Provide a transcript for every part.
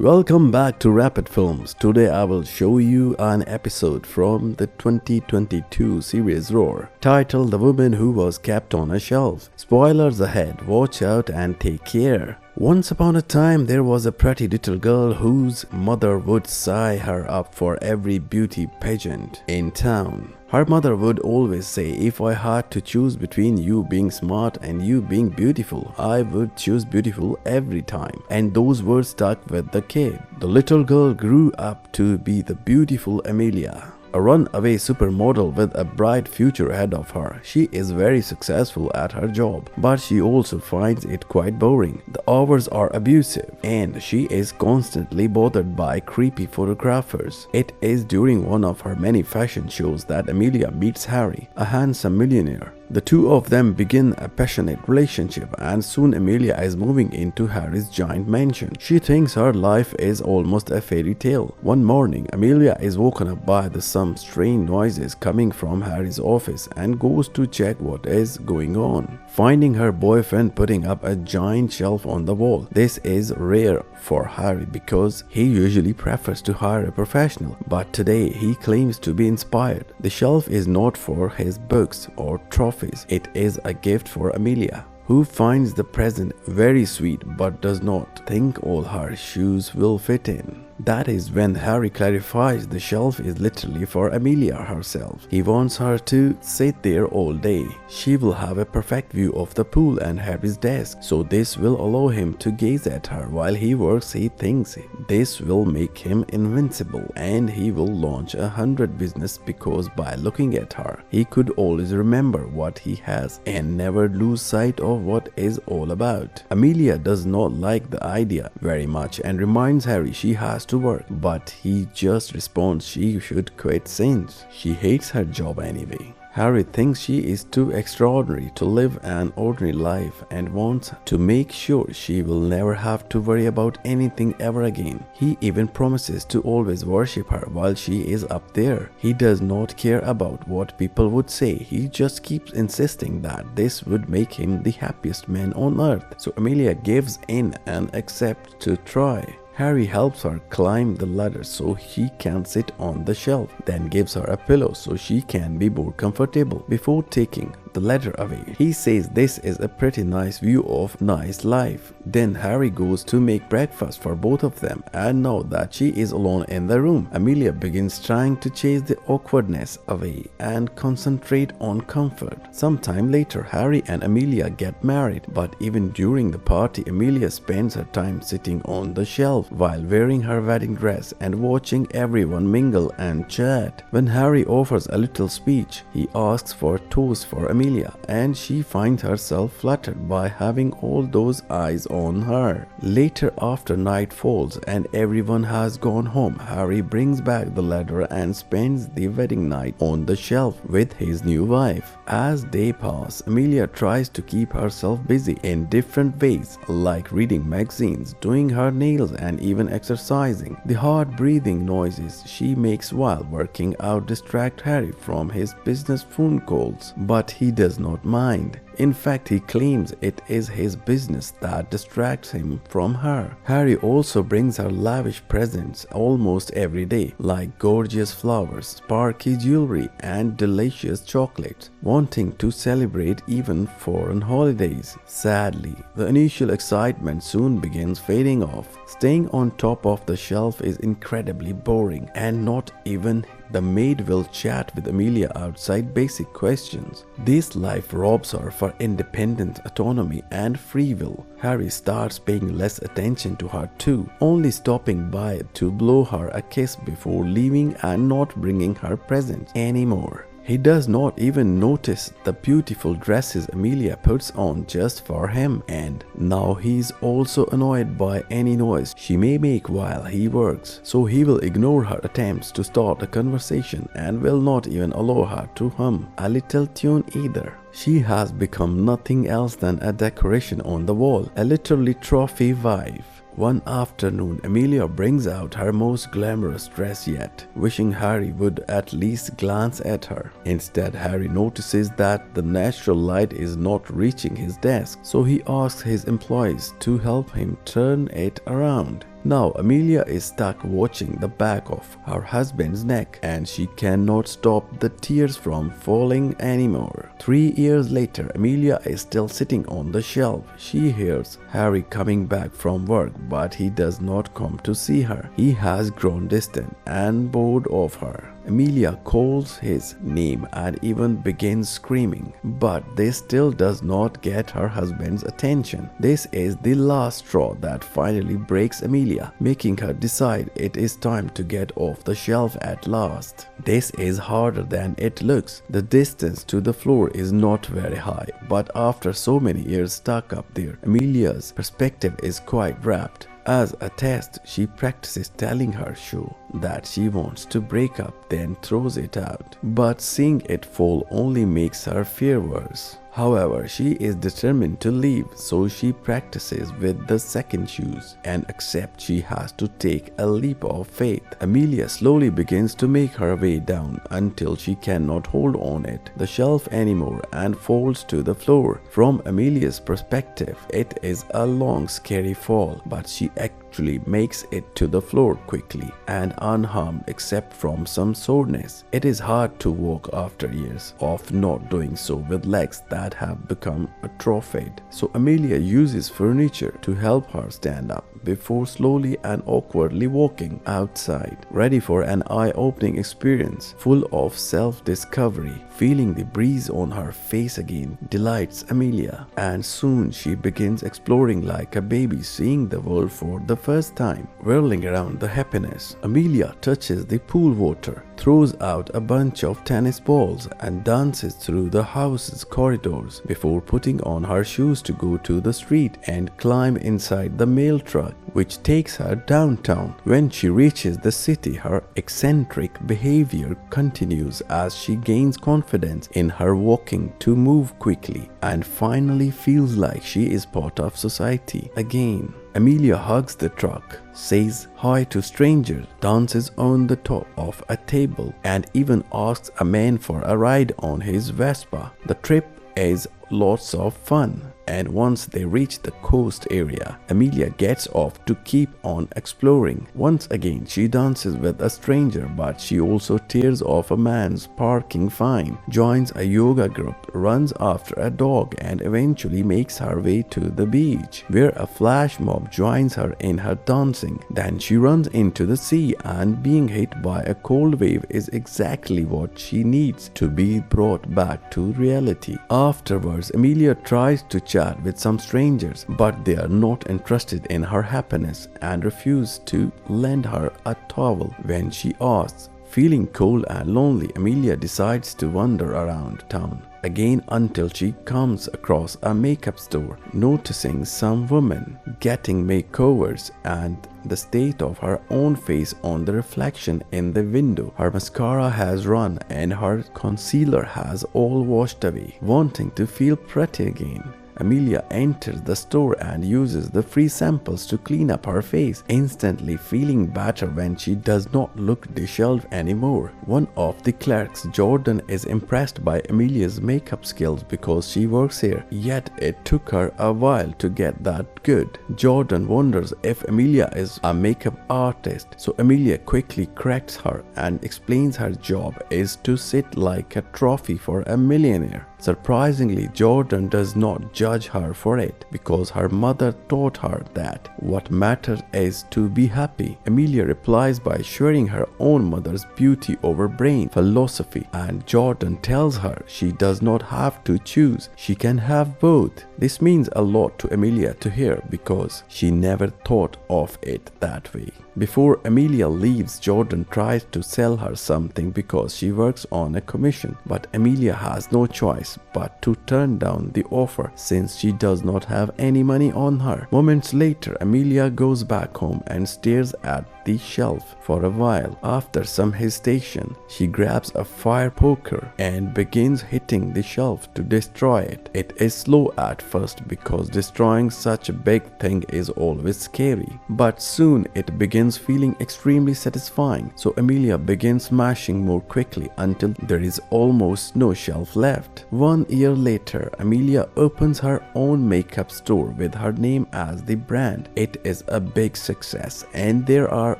Welcome back to Rapid Films. Today I will show you an episode from the 2022 series Roar, titled The Woman Who Was Kept on a Shelf. Spoilers ahead, watch out and take care. Once upon a time, there was a pretty little girl whose mother would sign her up for every beauty pageant in town. Her mother would always say, if I had to choose between you being smart and you being beautiful, I would choose beautiful every time. And those words stuck with the kid. The little girl grew up to be the beautiful Amelia, a runaway supermodel with a bright future ahead of her. She is very successful at her job, but she also finds it quite boring. The hours are abusive, and she is constantly bothered by creepy photographers. It is during one of her many fashion shows that Amelia meets Harry, a handsome millionaire. The two of them begin a passionate relationship, and soon Amelia is moving into Harry's giant mansion. She thinks her life is almost a fairy tale. One morning, Amelia is woken up by some strange noises coming from Harry's office and goes to check what is going on, finding her boyfriend putting up a giant shelf on the wall. This is rare for Harry because he usually prefers to hire a professional, but today he claims to be inspired. The shelf is not for his books or trophies. It is a gift for Amelia, who finds the present very sweet but does not think all her shoes will fit in. That is when Harry clarifies the shelf is literally for Amelia herself. He wants her to sit there all day. She will have a perfect view of the pool and Harry's desk, so this will allow him to gaze at her while he works. He thinks this will make him invincible, and he will launch 100 business because by looking at her, he could always remember what he has and never lose sight of what is all about. Amelia does not like the idea very much and reminds Harry she has to work, but he just responds she should quit since she hates her job anyway. Harry thinks she is too extraordinary to live an ordinary life and wants to make sure she will never have to worry about anything ever again. He even promises to always worship her while she is up there. He does not care about what people would say. He just keeps insisting that this would make him the happiest man on earth. So Amelia gives in and accepts to try. Harry helps her climb the ladder so he can sit on the shelf, then gives her a pillow so she can be more comfortable before taking the ladder away. He says this is a pretty nice view of nice life. Then Harry goes to make breakfast for both of them, and now that she is alone in the room, Amelia begins trying to chase the awkwardness away and concentrate on comfort. Sometime later, Harry and Amelia get married, but even during the party, Amelia spends her time sitting on the shelf while wearing her wedding dress and watching everyone mingle and chat. When Harry offers a little speech, he asks for a toast for Amelia, and she finds herself flattered by having all those eyes on her. Later, after night falls and everyone has gone home, Harry brings back the ladder and spends the wedding night on the shelf with his new wife. As day pass, Amelia tries to keep herself busy in different ways, like reading magazines, doing her nails, and even exercising. The hard breathing noises she makes while working out distract Harry from his business phone calls, but he does not mind. In fact, he claims it is his business that distracts him from her. Harry also brings her lavish presents almost every day, like gorgeous flowers, sparkly jewelry, and delicious chocolates, wanting to celebrate even foreign holidays. Sadly, the initial excitement soon begins fading off. Staying on top of the shelf is incredibly boring, and not even the maid will chat with Amelia outside basic questions. This life robs her for independence, autonomy, and free will. Harry starts paying less attention to her too, only stopping by to blow her a kiss before leaving and not bringing her presents anymore. He does not even notice the beautiful dresses Amelia puts on just for him, and now he's also annoyed by any noise she may make while he works, so he will ignore her attempts to start a conversation and will not even allow her to hum a little tune either. She has become nothing else than a decoration on the wall, a literally trophy wife. One afternoon, Amelia brings out her most glamorous dress yet, wishing Harry would at least glance at her. Instead, Harry notices that the natural light is not reaching his desk, so he asks his employees to help him turn it around. Now Amelia is stuck watching the back of her husband's neck and she cannot stop the tears from falling anymore. 3 years later, Amelia is still sitting on the shelf. She hears Harry coming back from work, but he does not come to see her. He has grown distant and bored of her. Amelia calls his name and even begins screaming, but this still does not get her husband's attention. This is the last straw that finally breaks Amelia, making her decide it is time to get off the shelf at last. This is harder than it looks. The distance to the floor is not very high, but after so many years stuck up there, Amelia's perspective is quite rapt. As a test, she practices telling her shoe that she wants to break up, then throws it out. But seeing it fall only makes her fear worse. However, she is determined to leave, so she practices with the second shoes and accepts she has to take a leap of faith. Amelia slowly begins to make her way down until she cannot hold on the shelf anymore and falls to the floor. From Amelia's perspective, it is a long, scary fall, but she actually makes it to the floor quickly and unharmed except from some soreness. It is hard to walk after years of not doing so with legs that have become atrophied. So Amelia uses furniture to help her stand up before slowly and awkwardly walking outside, ready for an eye-opening experience full of self-discovery. Feeling the breeze on her face again delights Amelia, and soon she begins exploring like a baby, seeing the world for the first time. Whirling around the happiness, Amelia touches the pool water, throws out a bunch of tennis balls, and dances through the house's corridors before putting on her shoes to go to the street and climb inside the mail truck, which takes her downtown. When she reaches the city, her eccentric behavior continues as she gains confidence in her walking to move quickly and finally feels like she is part of society again. Amelia hugs the truck, says hi to strangers, dances on the top of a table, and even asks a man for a ride on his Vespa. The trip is lots of fun, and once they reach the coast area, Amelia gets off to keep on exploring. Once again, she dances with a stranger, but she also tears off a man's parking fine, joins a yoga group, runs after a dog, and eventually makes her way to the beach, where a flash mob joins her in her dancing. Then she runs into the sea, and being hit by a cold wave is exactly what she needs to be brought back to reality. Afterwards, Amelia tries to chat with some strangers, but they are not interested in her happiness and refuse to lend her a towel when she asks. Feeling cold and lonely, Amelia decides to wander around town again until she comes across a makeup store, noticing some women getting makeovers and the state of her own face on the reflection in the window. Her mascara has run and her concealer has all washed away. Wanting to feel pretty again, Amelia enters the store and uses the free samples to clean up her face, instantly feeling better when she does not look disheveled anymore. One of the clerks, Jordan, is impressed by Amelia's makeup skills because she works here, yet it took her a while to get that good. Jordan wonders if Amelia is a makeup artist, so Amelia quickly corrects her and explains her job is to sit like a trophy for a millionaire. Surprisingly, Jordan does not judge her for it because her mother taught her that what matters is to be happy. Amelia replies by sharing her own mother's beauty over brain philosophy, and Jordan tells her she does not have to choose, she can have both. This means a lot to Amelia to hear because she never thought of it that way. Before Amelia leaves, Jordan tries to sell her something because she works on a commission, but Amelia has no choice but to turn down the offer since she does not have any money on her. Moments later, Amelia goes back home and stares at the shelf for a while. After some hesitation, she grabs a fire poker and begins hitting the shelf to destroy it. It is slow at first because destroying such a big thing is always scary, but soon it begins feeling extremely satisfying. So Amelia begins smashing more quickly until there is almost no shelf left. 1 year later, Amelia opens her own makeup store with her name as the brand. It is a big success and there are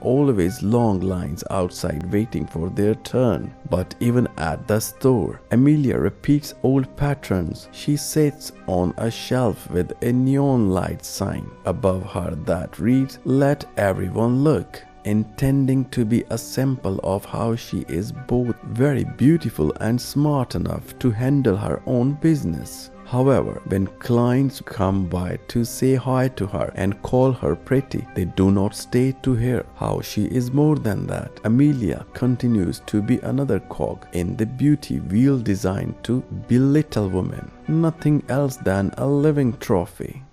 always long lines outside waiting for their turn. But even at the store, Amelia repeats old patterns. She sits on a shelf with a neon light sign above her that reads, "Let everyone look," intending to be a symbol of how she is both very beautiful and smart enough to handle her own business. However, when clients come by to say hi to her and call her pretty, they do not stay to hear how she is more than that. Amelia continues to be another cog in the beauty wheel designed to belittle women, nothing else than a living trophy.